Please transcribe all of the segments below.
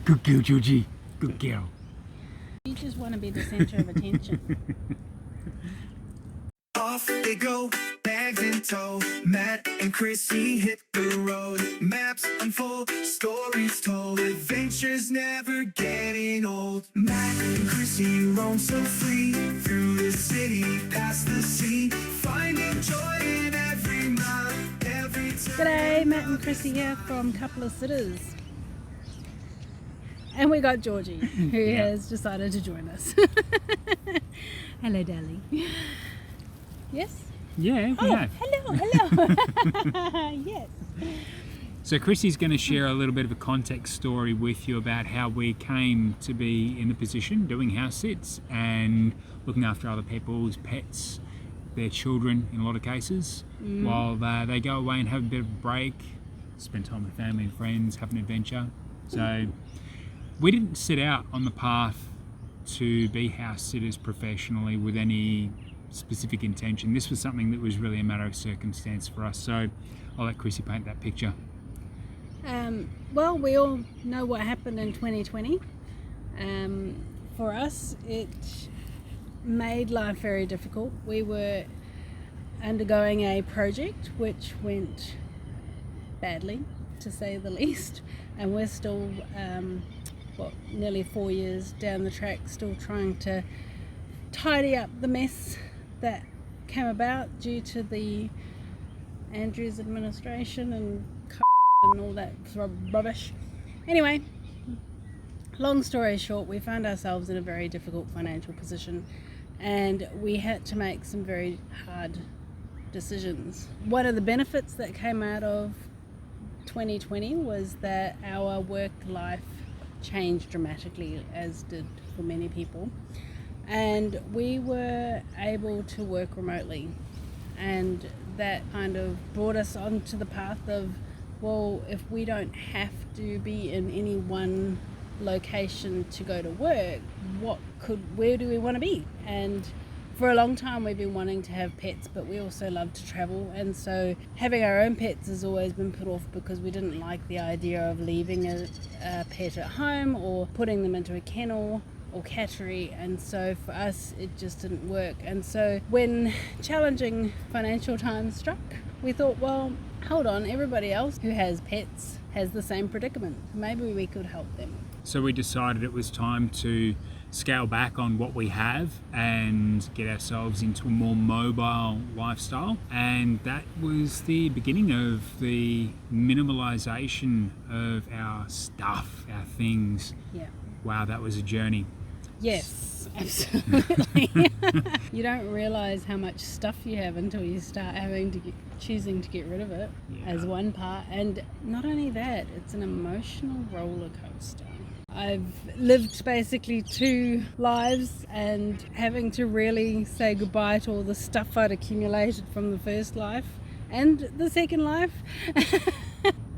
Good girl, Georgie. Good girl. You just want to be the center of attention. Off they go, bags in tow. Matt and Chrissy hit the road. Maps unfold, stories told. Adventures never getting old. Matt and Chrissy roam so free through the city, past the sea, finding joy in every mile, every turn. G'day, Matt and Chrissy here from Couple of Sitters. And we got Georgie, who has decided to join us. Hello, darling. Yes? Yeah, we have. Hello. Yes. So Chrissy's going to share a little bit of a context story with you about how we came to be in the position doing house sits and looking after other people's pets, their children in a lot of cases, while they go away and have a bit of a break, spend time with family and friends, have an adventure. So we didn't set out on the path to be house sitters professionally with any specific intention. This was something that was really a matter of circumstance for us. So I'll let Chrissy paint that picture. Well, we all know what happened in 2020. For us, it made life very difficult. We were undergoing a project which went badly, to say the least, and we're still nearly 4 years down the track, still trying to tidy up the mess that came about due to the Andrews administration and all that rubbish. Anyway, long story short, we found ourselves in a very difficult financial position and we had to make some very hard decisions. One of the benefits that came out of 2020 was that our work life changed dramatically, as did for many people, and we were able to work remotely, and that kind of brought us onto the path of, well, if we don't have to be in any one location to go to work, where do we want to be? And for a long time we've been wanting to have pets, but we also love to travel, and so having our own pets has always been put off because we didn't like the idea of leaving a pet at home or putting them into a kennel or cattery, and so for us it just didn't work. And so when challenging financial times struck, we thought, well, hold on, everybody else who has pets has the same predicament, maybe we could help them. So we decided it was time to scale back on what we have and get ourselves into a more mobile lifestyle, and that was the beginning of the minimalization of our stuff, our things. Yeah. Wow, that was a journey. Yes, absolutely. You don't realize how much stuff you have until you start choosing to get rid of it as one part. And not only that, it's an emotional roller coaster. I've lived basically 2 lives, and having to really say goodbye to all the stuff I'd accumulated from the first life and the second life.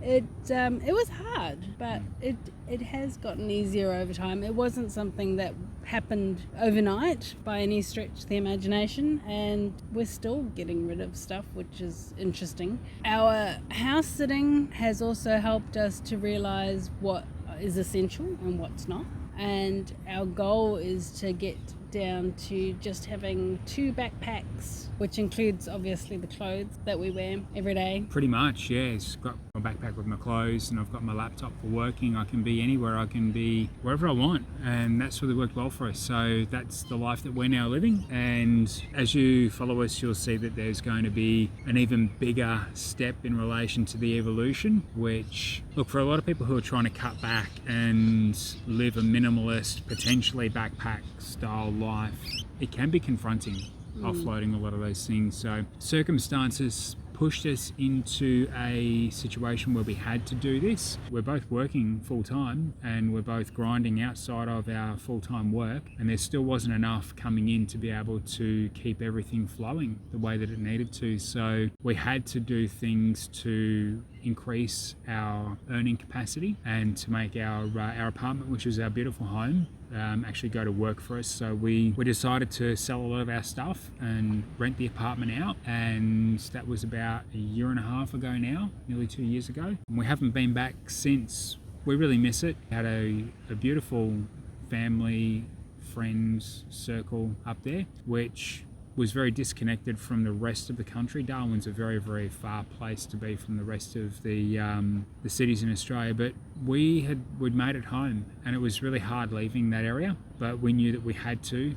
It was hard, but it has gotten easier over time. It wasn't something that happened overnight by any stretch of the imagination, and we're still getting rid of stuff, which is interesting. Our house sitting has also helped us to realize what is essential and what's not, and our goal is to get down to just having 2 backpacks, which includes obviously the clothes that we wear every day. Pretty much, yes. Got my backpack with my clothes, and I've got my laptop for working. I can be anywhere, I can be wherever I want, and that's really worked well for us. So that's the life that we're now living, and as you follow us, you'll see that there's going to be an even bigger step in relation to the evolution, which, look, for a lot of people who are trying to cut back and live a minimalist, potentially backpack style life, it can be confronting, offloading a lot of those things. So circumstances pushed us into a situation where we had to do this. We're both working full time and we're both grinding outside of our full-time work, and there still wasn't enough coming in to be able to keep everything flowing the way that it needed to. So we had to do things to increase our earning capacity and to make our apartment, which is our beautiful home, actually go to work for us. So we decided to sell a lot of our stuff and rent the apartment out, and that was about 1.5 years ago now, nearly 2 years ago. And we haven't been back since we really miss it. Had a beautiful family, friends circle up there, which was very disconnected from the rest of the country. Darwin's a very, very far place to be from the rest of the cities in Australia, but we'd made it home, and it was really hard leaving that area, but we knew that we had to,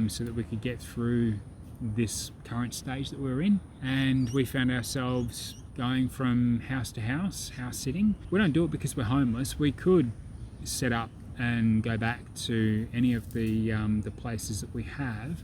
so that we could get through this current stage that we're in. And we found ourselves going from house to house sitting. We don't do it because we're homeless. We could set up and go back to any of the places that we have,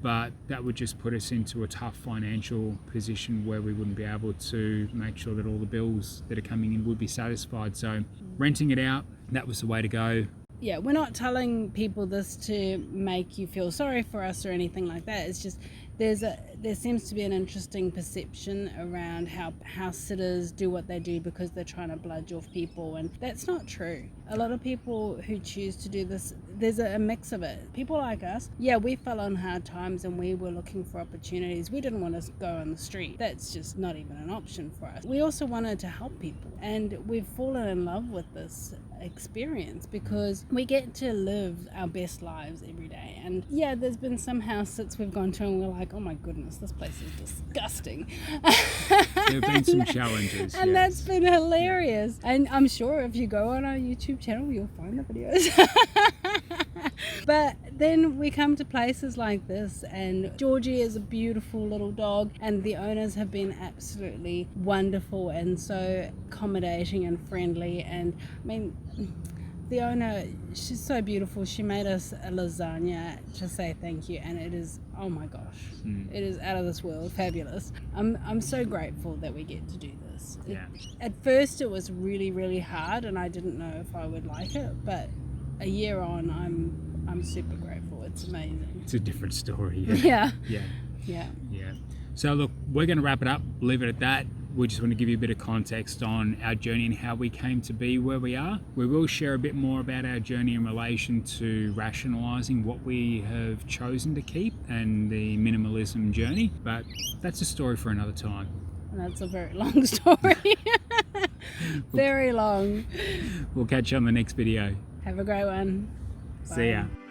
but that would just put us into a tough financial position where we wouldn't be able to make sure that all the bills that are coming in would be satisfied. So renting it out, that was the way to go. Yeah, we're not telling people this to make you feel sorry for us or anything like that. It's just there seems to be an interesting perception around how house sitters do what they do because they're trying to bludge off people, and that's not true. A lot of people who choose to do this, there's a mix of it. People like us, yeah, we fell on hard times and we were looking for opportunities. We didn't want to go on the street. That's just not even an option for us. We also wanted to help people, and we've fallen in love with this experience because we get to live our best lives every day. And yeah, there's been some house sits we've gone to and we're like, oh my goodness, this place is disgusting. There have been some challenges, and yes. That's been hilarious. And I'm sure if you go on our YouTube channel, you'll find the videos. But then we come to places like this, and Georgie is a beautiful little dog, and the owners have been absolutely wonderful and so accommodating and friendly. And I mean, the owner, she's so beautiful. She made us a lasagna to say thank you, and it is, oh my gosh, it is out of this world fabulous. I'm so grateful that we get to do this. Yeah. At first it was really, really hard, and I didn't know if I would like it, but a year on, I'm super grateful. It's amazing. It's a different story. Yeah. Yeah. So look, we're going to wrap it up, leave it at that. We just want to give you a bit of context on our journey and how we came to be where we are. We will share a bit more about our journey in relation to rationalising what we have chosen to keep and the minimalism journey, but that's a story for another time. And that's a very long story. Very long. We'll catch you on the next video. Have a great one. See ya. Bye.